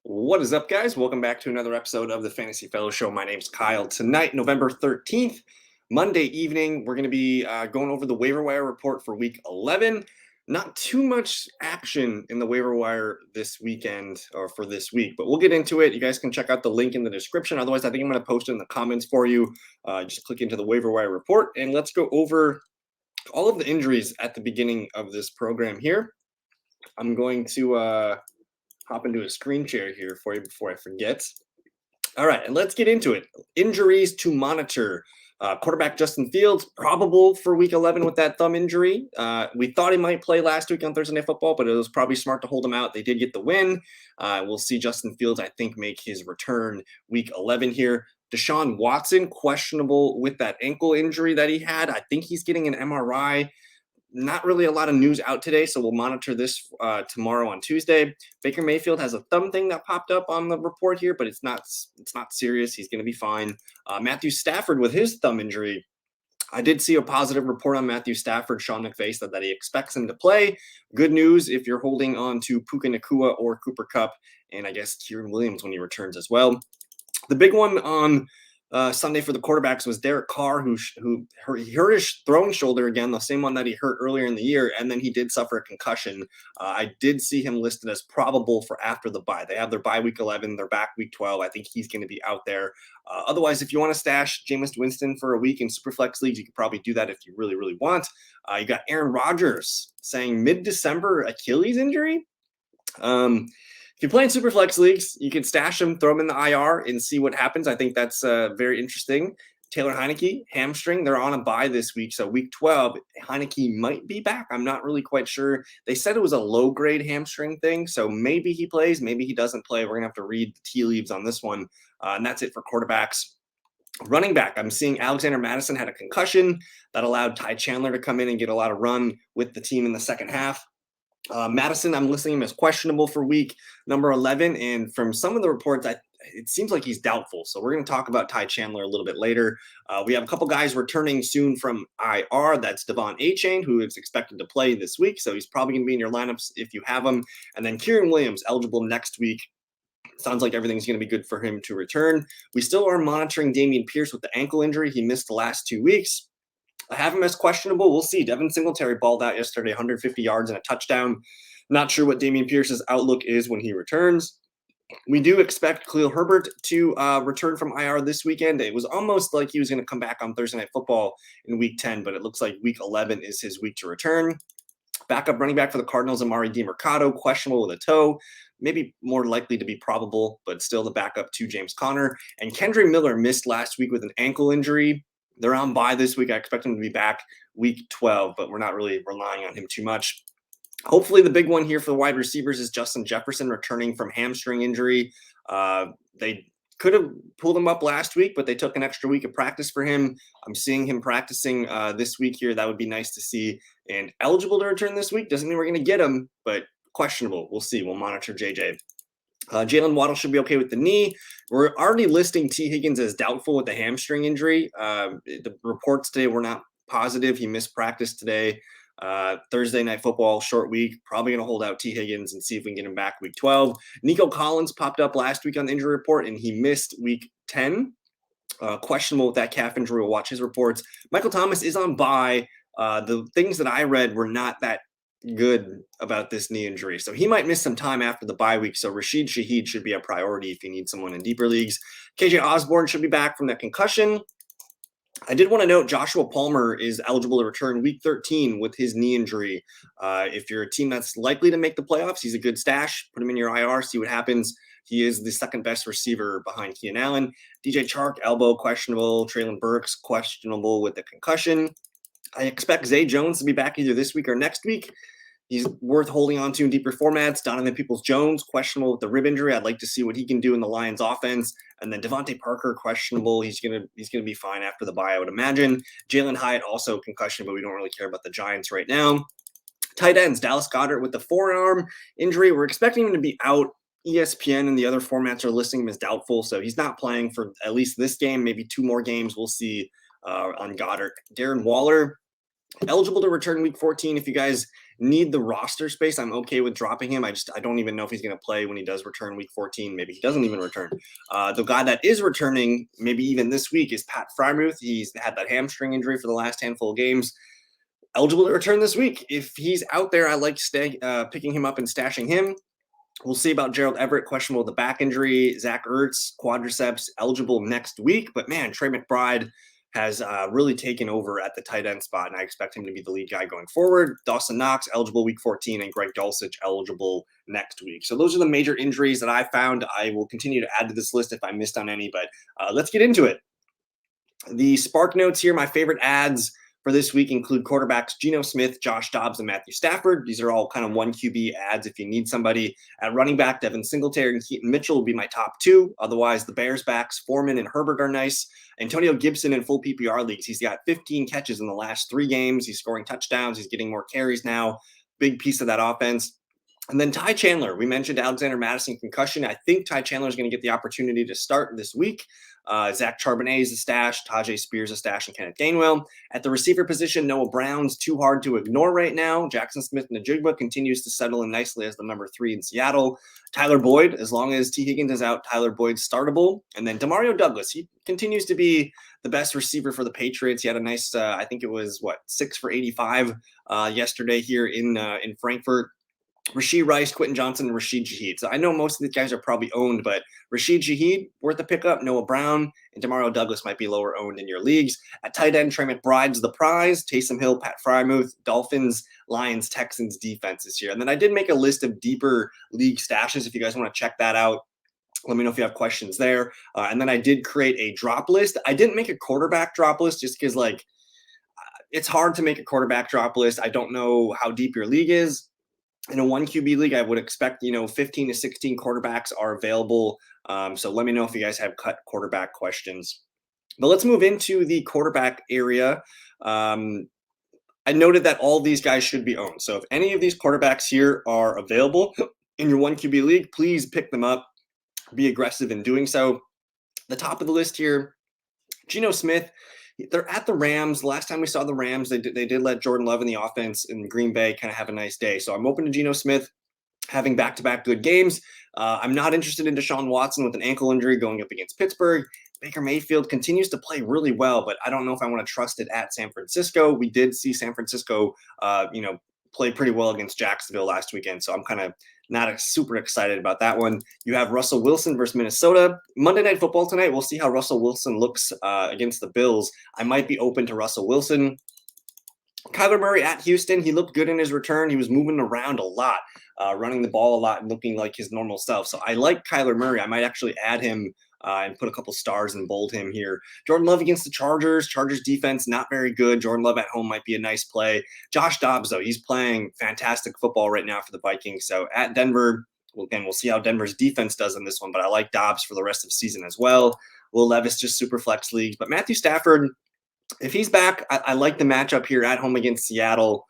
What is up, guys? Welcome back to another episode of the Fantasy Fellow Show. My name's Kyle. Tonight, November 13th, Monday evening, we're going to be going over the waiver wire report for week 11. Not too much action in the waiver wire this weekend or for this week, but we'll get into it. You guys can check out the link in the description. Otherwise, I think I'm going to post it in the comments for you. Just click into the waiver wire report and let's go over all of the injuries at the beginning of this program here. I'm going to hop into a screen share here for you before I forget. All right, and let's get into it. Injuries to monitor. Quarterback Justin Fields, probable for week 11 with that thumb injury. We thought he might play last week on Thursday Night Football, but it was probably smart to hold him out. They did get the win. We'll see Justin Fields, I think, make his return week 11 here. Deshaun Watson, questionable with that ankle injury that he had. I think he's getting an MRI. Not really a lot of news out today, so we'll monitor this tomorrow on Tuesday. Baker Mayfield has a thumb thing that popped up on the report here, but it's not serious. He's going to be fine. Matthew Stafford with his thumb injury. I did see a positive report on Matthew Stafford. Sean McVay said that he expects him to play. Good news if you're holding on to Puka Nacua or Cooper Kupp, and I guess Kieran Williams when he returns as well. The big one on Sunday for the quarterbacks was Derek Carr, who hurt his throwing shoulder again, the same one that he hurt earlier in the year, and then he did suffer a concussion. I did see him listed as probable for after the bye. They have their bye week 11, they're back week 12. I think he's going to be out there. Otherwise, if you want to stash Jameis Winston for a week in Superflex leagues, you could probably do that if you really, really want. You got Aaron Rodgers saying mid-December Achilles injury. If you play in Superflex leagues, you can stash them, throw them in the IR, and see what happens. I think that's very interesting. Taylor Heineke, hamstring. They're on a bye this week. So week 12, Heineke might be back. I'm not really quite sure. They said it was a low-grade hamstring thing. So maybe he plays, maybe he doesn't play. We're going to have to read the tea leaves on this one. And that's it for quarterbacks. Running back, I'm seeing Alexander Madison had a concussion that allowed Ty Chandler to come in and get a lot of run with the team in the second half. Madison, I'm listing him as questionable for week number 11. And from some of the reports, it seems like he's doubtful. So we're going to talk about Ty Chandler a little bit later. We have a couple guys returning soon from IR. That's Devon Achane, who is expected to play this week. So he's probably going to be in your lineups if you have him. And then Kieran Williams, eligible next week. Sounds like everything's going to be good for him to return. We still are monitoring Dameon Pierce with the ankle injury. He missed the last 2 weeks. I have him as questionable. We'll see. Devin Singletary balled out yesterday, 150 yards and a touchdown. Not sure what Dameon Pierce's outlook is when he returns. We do expect Khalil Herbert to return from IR this weekend. It was almost like he was going to come back on Thursday Night Football in week 10, but it looks like week 11 is his week to return. Backup running back for the Cardinals, Amari DiMercato, questionable with a toe. Maybe more likely to be probable, but still the backup to James Conner. And Kendra Miller missed last week with an ankle injury. They're on bye this week. I expect him to be back week 12, but we're not really relying on him too much. Hopefully the big one here for the wide receivers is Justin Jefferson returning from hamstring injury. They could have pulled him up last week, but they took an extra week of practice for him. I'm seeing him practicing this week here. That would be nice to see. And eligible to return this week. Doesn't mean we're going to get him, but questionable. We'll see. We'll monitor JJ. Jalen Waddle should be okay with the knee. We're already listing T. Higgins as doubtful with the hamstring injury. The reports today were not positive. He missed practice today. Thursday Night Football, short week. Probably going to hold out T. Higgins and see if we can get him back week 12. Nico Collins popped up last week on the injury report, and he missed week 10. Questionable with that calf injury. We'll watch his reports. Michael Thomas is on bye. The things that I read were not that good about this knee injury. So he might miss some time after the bye week. So Rashid Shaheed should be a priority if you need someone in deeper leagues. KJ Osborne should be back from that concussion. I did want to note Joshua Palmer is eligible to return week 13 with his knee injury. If you're a team that's likely to make the playoffs, he's a good stash. Put him in your IR, see what happens. He is the second best receiver behind Keenan Allen. DJ Chark, elbow, questionable. Traylon Burks, questionable with the concussion. I expect Zay Jones to be back either this week or next week. He's worth holding on to in deeper formats. Donovan Peoples-Jones, questionable with the rib injury. I'd like to see what he can do in the Lions offense. And then Devontae Parker, questionable. He's gonna be fine after the bye, I would imagine. Jalen Hyatt, also concussion, but we don't really care about the Giants right now. Tight ends, Dallas Goedert with the forearm injury. We're expecting him to be out. ESPN and the other formats are listing him as doubtful, so he's not playing for at least this game, maybe 2 more games. We'll see on Goddard. Darren Waller, eligible to return week 14 if you guys need the roster space, I'm okay with dropping him. I don't even know if he's going to play when he does return week 14. Maybe he doesn't even return. The guy that is returning, maybe even this week, is Pat Frymuth. He's had that hamstring injury for the last handful of games. Eligible to return this week. If he's out there, I like picking him up and stashing him. We'll see about Gerald Everett, questionable with the back injury. Zach Ertz, quadriceps, eligible next week. But man, Trey McBride has really taken over at the tight end spot, and I expect him to be the lead guy going forward. Dawson Knox, eligible week 14, and Greg Dulcich, eligible next week. So those are the major injuries that I found. I will continue to add to this list if I missed on any, but let's get into it. The Spark Notes here, my favorite ads for this week include quarterbacks Geno Smith, Josh Dobbs, and Matthew Stafford. These are all kind of one QB ads if you need somebody. At running back, Devin Singletary and Keaton Mitchell will be my top two. Otherwise, the Bears backs, Foreman and Herbert, are nice. Antonio Gibson in full PPR leagues. He's got 15 catches in the last 3 games. He's scoring touchdowns. He's getting more carries now. Big piece of that offense. And then Ty Chandler. We mentioned Alexander Mattison concussion. I think Ty Chandler is going to get the opportunity to start this week. Zach Charbonnet is a stash, Tajay Spears a stash, and Kenneth Gainwell. At the receiver position, Noah Brown's too hard to ignore right now. Jackson Smith-Njigba continues to settle in nicely as the number 3 in Seattle. Tyler Boyd, as long as T. Higgins is out, Tyler Boyd's startable. And then Demario Douglas, he continues to be the best receiver for the Patriots. He had a nice, I think it was, 6 for 85 yesterday here in Frankfurt. Rashee Rice, Quentin Johnson, and Rashid Shaheed. So I know most of these guys are probably owned, but Rashid Shaheed, worth a pickup. Noah Brown and Demario Douglas might be lower owned in your leagues. At tight end, Trey McBride's the prize. Taysom Hill, Pat Frymuth, Dolphins, Lions, Texans defense this year. And then I did make a list of deeper league stashes. If you guys want to check that out, let me know if you have questions there. And then I did create a drop list. I didn't make a quarterback drop list just because, it's hard to make a quarterback drop list. I don't know how deep your league is. In a 1 QB league, I would expect, 15 to 16 quarterbacks are available. So let me know if you guys have cut quarterback questions. But let's move into the quarterback area. I noted that all these guys should be owned. So if any of these quarterbacks here are available in your 1 QB league, please pick them up. Be aggressive in doing so. The top of the list here, Geno Smith. They're at the Rams. Last time we saw the Rams, they did let Jordan Love in the offense in Green Bay kind of have a nice day. So I'm open to Geno Smith having back-to-back good games. I'm not interested in Deshaun Watson with an ankle injury going up against Pittsburgh. Baker Mayfield continues to play really well, but I don't know if I want to trust it at San Francisco. We did see San Francisco, play pretty well against Jacksonville last weekend. So I'm kind of not super excited about that one. You have Russell Wilson versus Minnesota. Monday Night Football tonight. We'll see how Russell Wilson looks against the Bills. I might be open to Russell Wilson. Kyler Murray at Houston. He looked good in his return. He was moving around a lot, running the ball a lot and looking like his normal self. So I like Kyler Murray. I might actually add him and put a couple stars and bold him here. Jordan Love against the Chargers. Chargers defense, not very good. Jordan Love at home might be a nice play. Josh Dobbs, though, he's playing fantastic football right now for the Vikings. So at Denver, we'll see how Denver's defense does in this one, but I like Dobbs for the rest of the season as well. Will Levis, just super flex leagues. But Matthew Stafford, if he's back, I like the matchup here at home against Seattle.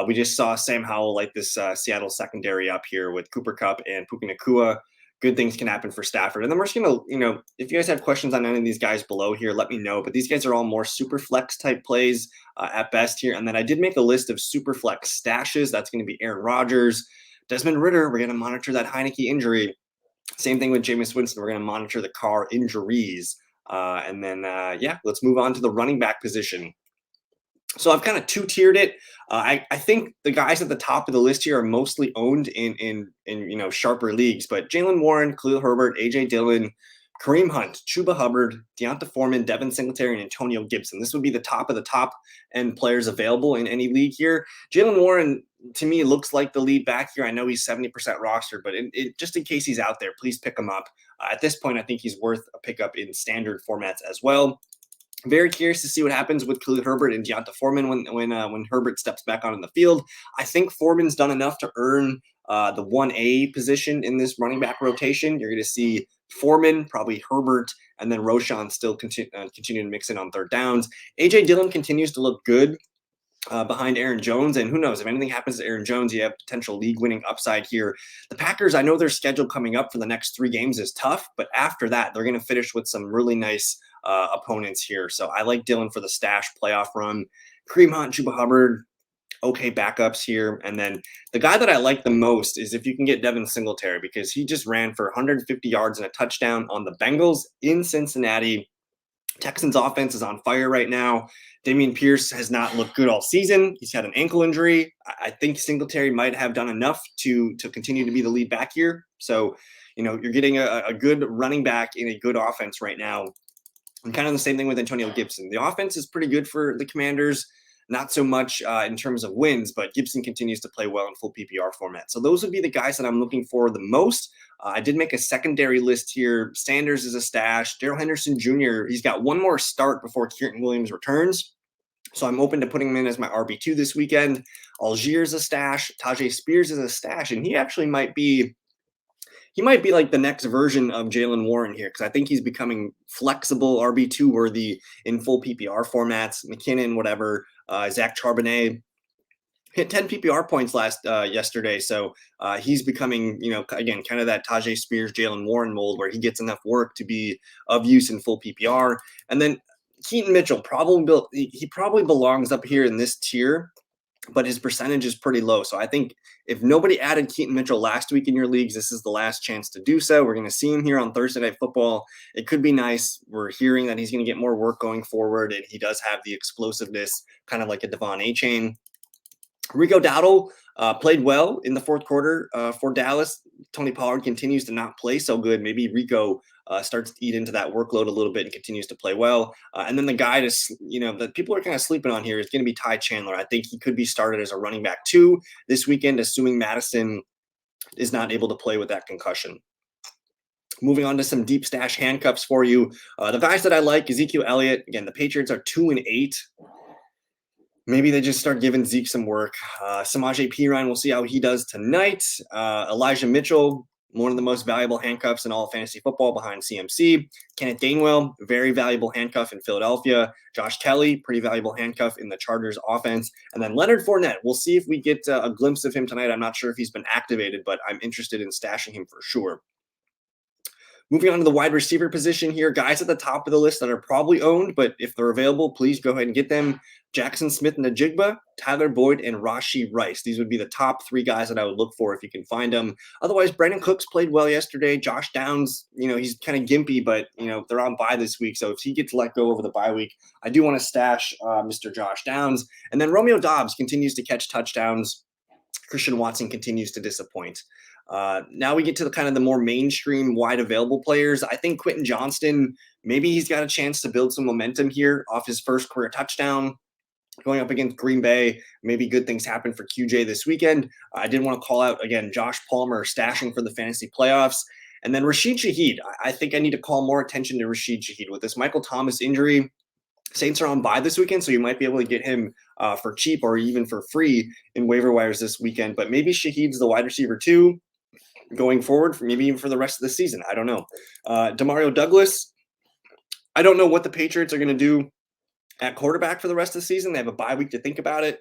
We just saw Sam Howell light this Seattle secondary up here with Cooper Kupp and Puka Nacua. Good things can happen for Stafford. And then we're just going to, if you guys have questions on any of these guys below here, let me know. But these guys are all more super flex type plays at best here. And then I did make a list of super flex stashes. That's going to be Aaron Rodgers, Desmond Ridder. We're going to monitor that Heineke injury. Same thing with Jameis Winston. We're going to monitor the Carr injuries. And then, let's move on to the running back position. So I've kind of 2-tiered it. I think the guys at the top of the list here are mostly owned in sharper leagues, but Jalen Warren, Khalil Herbert, AJ Dillon, Kareem Hunt, Chuba Hubbard, Deonta Foreman, Devin Singletary, and Antonio Gibson. This would be the top of the top end players available in any league here. Jalen Warren, to me, looks like the lead back here. I know he's 70% rostered, but just in case he's out there, please pick him up. At this point, I think he's worth a pickup in standard formats as well. Very curious to see what happens with Khalil Herbert and Deonta Foreman when Herbert steps back on the field. I think Foreman's done enough to earn the 1A position in this running back rotation. You're going to see Foreman, probably Herbert, and then Roshan still continue to mix in on third downs. A.J. Dillon continues to look good behind Aaron Jones, and who knows, if anything happens to Aaron Jones, you have potential league-winning upside here. The Packers, I know their schedule coming up for the next 3 games is tough, but after that, they're going to finish with some really nice opponents here. So I like Dillon for the stash playoff run. Kareem Hunt, Chuba Hubbard, okay backups here. And then the guy that I like the most is if you can get Devin Singletary, because he just ran for 150 yards and a touchdown on the Bengals in Cincinnati. Texans offense is on fire right now. Dameon Pierce has not looked good all season. He's had an ankle injury. I think Singletary might have done enough to continue to be the lead back here. So, you're getting a good running back in a good offense right now. And kind of the same thing with Antonio Gibson. The offense is pretty good for the Commanders, not so much in terms of wins, but Gibson continues to play well in full PPR format. So those would be the guys that I'm looking for the most. I did make a secondary list here. Sanders is a stash. Darrell Henderson Jr., he's got one more start before Kieran Williams returns. So I'm open to putting him in as my RB2 this weekend. Algiers a stash. Tajay Spears is a stash, and he actually might be like the next version of Jalen Warren here, because I think he's becoming flexible RB2 worthy in full PPR formats. McKinnon, whatever. Zach Charbonnet hit 10 PPR points yesterday. So he's becoming, again, kind of that Tajay Spears, Jalen Warren mold where he gets enough work to be of use in full PPR. And then Keaton Mitchell, he probably belongs up here in this tier, but his percentage is pretty low. So I think if nobody added Keaton Mitchell last week in your leagues, this is the last chance to do so. We're going to see him here on Thursday Night Football. It could be nice. We're hearing that he's going to get more work going forward, and he does have the explosiveness, kind of like a Devon A-Chain. Rico Dowdle played well in the fourth quarter for Dallas. Tony Pollard continues to not play so good. Maybe Rico starts to eat into that workload a little bit and continues to play well. And then the guy that people are kind of sleeping on here is going to be Ty Chandler. I think he could be started as a running back too this weekend, assuming Madison is not able to play with that concussion. Moving on to some deep stash handcuffs for you. The guys that I like, Ezekiel Elliott. Again, the Patriots are 2-8. Maybe they just start giving Zeke some work. Samaje Perine, we'll see how he does tonight. Elijah Mitchell, one of the most valuable handcuffs in all of fantasy football behind CMC. Kenneth Gainwell, very valuable handcuff in Philadelphia. Josh Kelly, pretty valuable handcuff in the Chargers offense. And then Leonard Fournette, we'll see if we get a glimpse of him tonight. I'm not sure if he's been activated, but I'm interested in stashing him for sure. Moving on to the wide receiver position here, guys at the top of the list that are probably owned, but if they're available, please go ahead and get them. Jackson Smith-Njigba, Tyler Boyd, and Rashee Rice. These would be the top three guys that I would look for if you can find them. Otherwise, Brandon Cooks played well yesterday. Josh Downs, he's kind of gimpy, but, they're on bye this week. So if he gets let go over the bye week, I do want to stash Mr. Josh Downs. And then Romeo Doubs continues to catch touchdowns. Christian Watson continues to disappoint. Now we get to the more mainstream, wide available players. I think Quentin Johnston, maybe he's got a chance to build some momentum here off his first career touchdown. Going up against Green Bay, maybe good things happen for QJ this weekend. I did want to call out, again, Josh Palmer stashing for the fantasy playoffs. And then Rashid Shaheed. I think I need to call more attention to Rashid Shaheed. With this Michael Thomas injury, Saints are on bye this weekend, so you might be able to get him for cheap or even for free in waiver wires this weekend. But maybe Shaheed's the wide receiver too, going forward, maybe even for the rest of the season. I don't know. Demario Douglas, I don't know what the Patriots are going to do at quarterback for the rest of the season. They have a bye week to think about it.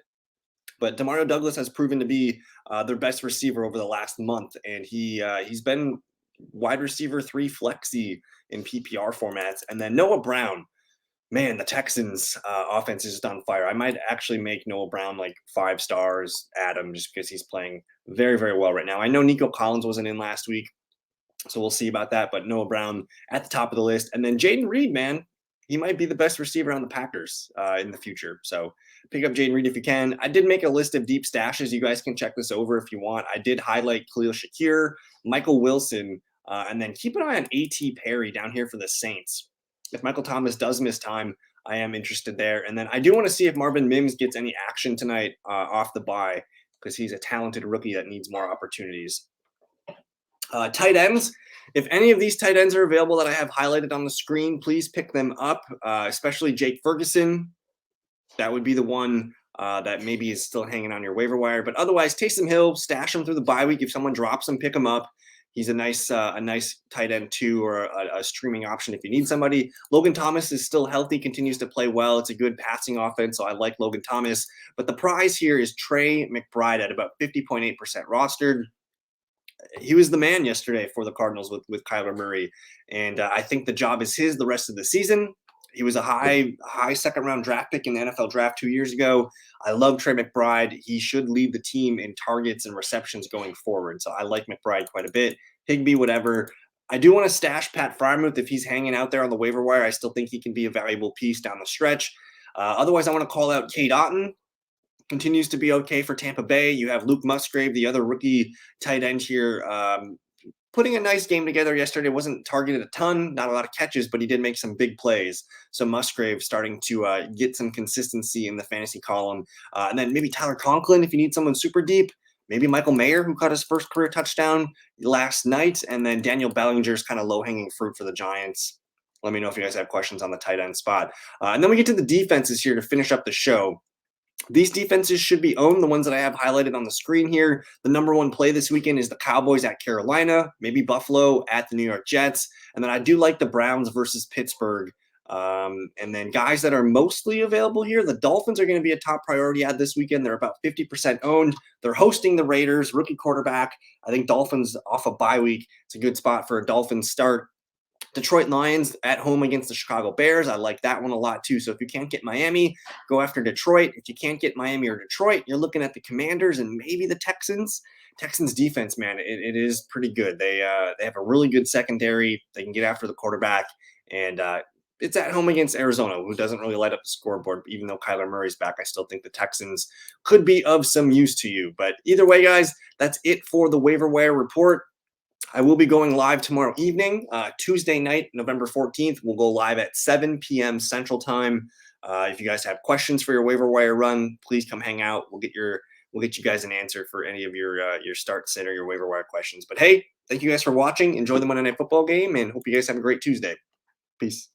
But Demario Douglas has proven to be their best receiver over the last month, and he's been wide receiver 3 flexy in PPR formats. And then Noah Brown, man, the Texans offense is just on fire. I might actually make Noah Brown like 5 stars, Adam, just because he's playing very, very well right now. I know Nico Collins wasn't in last week, so we'll see about that. But Noah Brown at the top of the list. And then Jaden Reed, man, he might be the best receiver on the Packers in the future. So pick up Jaden Reed if you can. I did make a list of deep stashes. You guys can check this over if you want. I did highlight Khalil Shakir, Michael Wilson, and then keep an eye on A.T. Perry down here for the Saints. If Michael Thomas does miss time, I am interested there. And then I do want to see if Marvin Mims gets any action tonight off the bye, because he's a talented rookie that needs more opportunities. Tight ends. If any of these tight ends are available that I have highlighted on the screen, please pick them up, especially Jake Ferguson. That would be the one that maybe is still hanging on your waiver wire. But otherwise, Taysom Hill, stash him through the bye week. If someone drops him, pick him up. He's a nice tight end too, or a streaming option if you need somebody. Logan Thomas is still healthy, continues to play well. It's a good passing offense, so I like Logan Thomas. But the prize here is Trey McBride at about 50.8% rostered. He was the man yesterday for the Cardinals with Kyler Murray, and I think the job is his the rest of the season. He was a high second round draft pick in the NFL draft 2 years ago. I love Trey McBride. He should lead the team in targets and receptions going forward. So I like McBride quite a bit. Higbee, whatever. I do want to stash Pat Frymouth if he's hanging out there on the waiver wire. I still think he can be a valuable piece down the stretch. Otherwise, I want to call out Cade Otton. Continues to be okay for Tampa Bay. You have Luke Musgrave, the other rookie tight end here, putting a nice game together yesterday. Wasn't targeted a ton, not a lot of catches, but he did make some big plays. So Musgrave starting to get some consistency in the fantasy column. And then maybe Tyler Conklin if you need someone super deep. Maybe Michael Mayer, who caught his first career touchdown last night. And then Daniel Bellinger's kind of low-hanging fruit for the Giants. Let me know if you guys have questions on the tight end spot. And then we get to the defenses here to finish up the show. These defenses should be owned, the ones that I have highlighted on the screen here. The number one play this weekend is the Cowboys at Carolina, maybe Buffalo at the New York Jets. And then I do like the Browns versus Pittsburgh. And then guys that are mostly available here, the Dolphins are going to be a top priority ad this weekend. They're about 50% owned. They're hosting the Raiders, rookie quarterback. I think Dolphins off a bye week. It's a good spot for a Dolphins start. Detroit Lions at home against the Chicago Bears. I like that one a lot too. So if you can't get Miami, go after Detroit. If you can't get Miami or Detroit, you're looking at the Commanders and maybe the Texans. Texans defense, man, it is pretty good. They have a really good secondary. They can get after the quarterback, and it's at home against Arizona, who doesn't really light up the scoreboard. Even though Kyler Murray's back, I still think the Texans could be of some use to you. But either way, guys, that's it for the waiver wire report. I will be going live tomorrow evening, Tuesday night, November 14th. We'll go live at 7 p.m. Central Time. If you guys have questions for your waiver wire run, please come hang out. We'll get you guys an answer for any of your start sit or your waiver wire questions. But hey, thank you guys for watching. Enjoy the Monday Night Football game, and hope you guys have a great Tuesday. Peace.